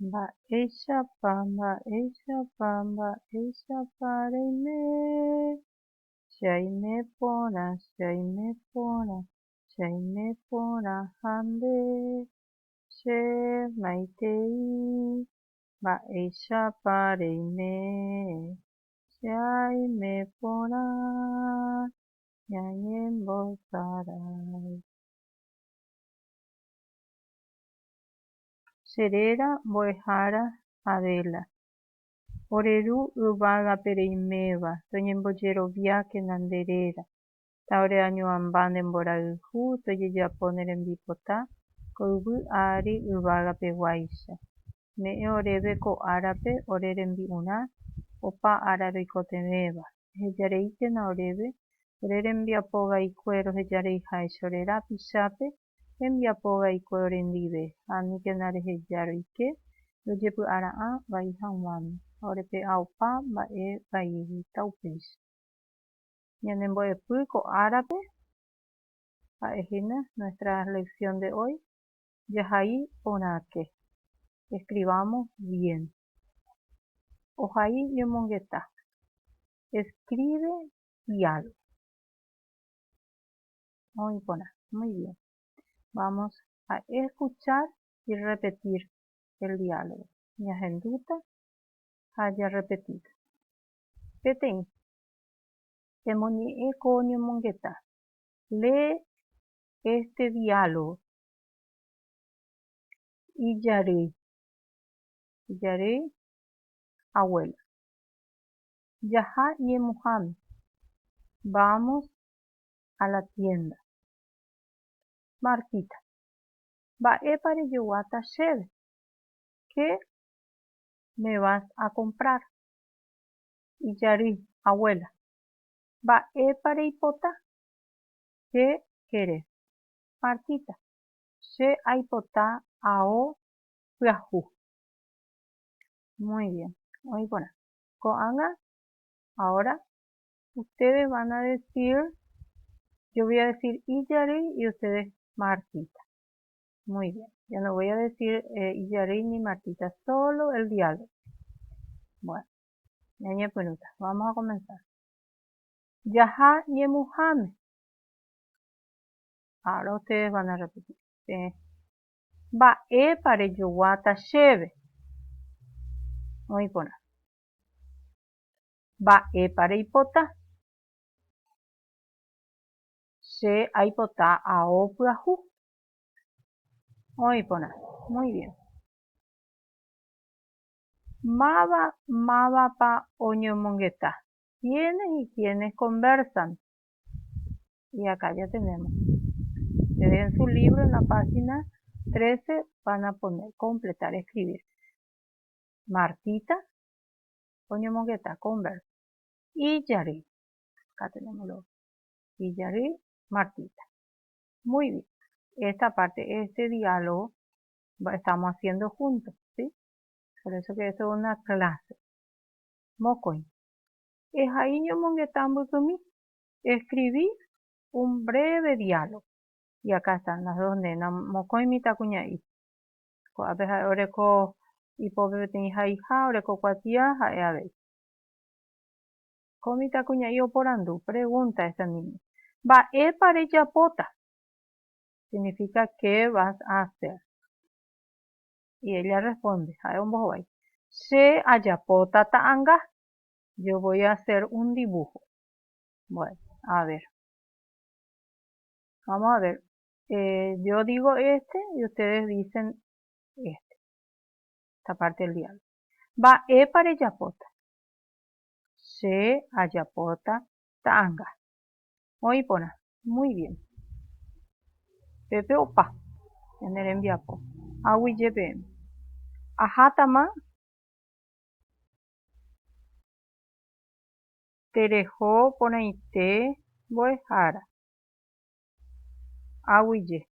Mba'éichapa reime, chaime porã ha nde che maitei. Mba'éichapa reime, chaime porã ñañembosarái. Cheréra mbo'ehára Adéla. Oreru yvágape reiméva toñembojeroviáke ñanderéra. Ta oreañuãmba nde mborayhu tojejapo ne rembipota ko yvy ári yvágapeguáicha. Me'ẽ oréve ko árape ore rembi'urã opa ára roikotevéva. Ehejareíkena oréve ore rembiapovaikue rohejareiháicha ore rapichápe hembiapovaikue orendive. Ha aníkena reheja roike rojepy'ara'ã vai hag̃uáme ha orepe'a opa mba'e vaígui ta upéicha. Ñanembo'epy ko árape. Ha'ehína nuestra lección de hoy. Jahai porãke. Escribamos bien. Ohai ñomongeta. Escribe diálogo. Muy porã. Muy bien. Vamos a escuchar y repetir el diálogo. Ñahendúta ha repetido. Peteĩ. Emoñe'ẽ ko ñomongeta. Lee este diálogo. Ijarýi. Ijarýi abuela. Jaha ñemuháme. Vamos a la tienda. Martita. Mba'épa rejoguáta chéve. ¿Qué me vas a comprar? Ijarýi abuela. Mba'épa reipota. ¿Qué querés? Martita. Che aipota ao pyahu. Muy bien. Muy buena. Ko'ág̃a. Ahora ustedes van a decir, yo voy a decir Ijarýi y ustedes Martita. Muy bien. Ya no voy a decir Ijarýi ni Martita, solo el diálogo. Bueno, ñañepyrũta. Vamos a comenzar. Jaha ñemuháme. Ahora ustedes van a repetir. Mba'épa rejoguáta chéve. Muy porã. Mba'épa reipota. Che aipota ao pyahu. Muy porã. Muy bien. Mávapa oñomongeta. ¿Quiénes y quiénes conversan? Y acá ya tenemos. Ustedes en su libro, en la página 13, van a poner completar, escribir. Martita, oñomongeta, conversa. Ijarýi. Acá tenemos los. Ijarýi, Martita. Muy bien. Esta parte, este diálogo, estamos haciendo juntos, ¿sí? Por eso que esto es una clase. Mokoĩ. Ehai ñomongeta mbykymi. Escribí un breve diálogo. Y acá están las dos nenas. Mokoĩmi takuña'i. Ko'ápe ha'e oreko ipópe peteĩ haiha, oreko kuatia ha'e avei. Komi takuña'i oporandu. Pregunta esta niña. Mba'épa rejapóta. Significa ¿qué vas a hacer? Y ella responde, ha'e ombohovái. Che ajapóta ta'ãnga. Yo voy a hacer un dibujo. Bueno, a ver. Vamos a ver. Yo digo este y ustedes dicen este. Esta parte del diálogo. Mba'épa rejapóta. Che ajapóta ta'ãnga. Muy porã. Muy bien. Pépe opa. Ene rembiapo. Aguyje peẽme. Ahátamá. Tereho porãite mbo'ehára. Aguyje.